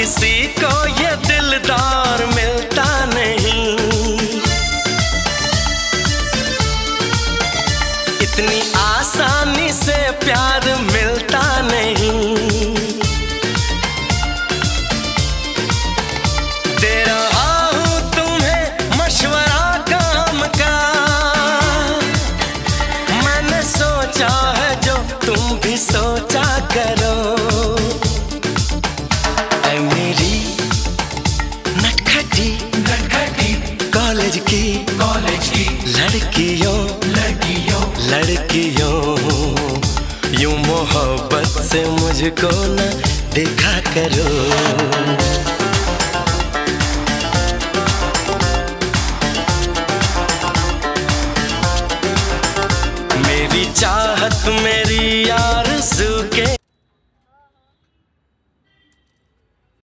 किसी को ये दिलदार मिलता नहीं, इतनी आसानी से प्यार मिलता नहीं। दे रहा हूं तुम्हें मशवरा काम का, मैंने सोचा है जो तुम भी सोचा करो। ऐ मेरी नटखटी नटखटी कॉलेज की लड़कियों यूं मोहब्बत से मुझको न देखा करो। मेरी चाहत मेरी याद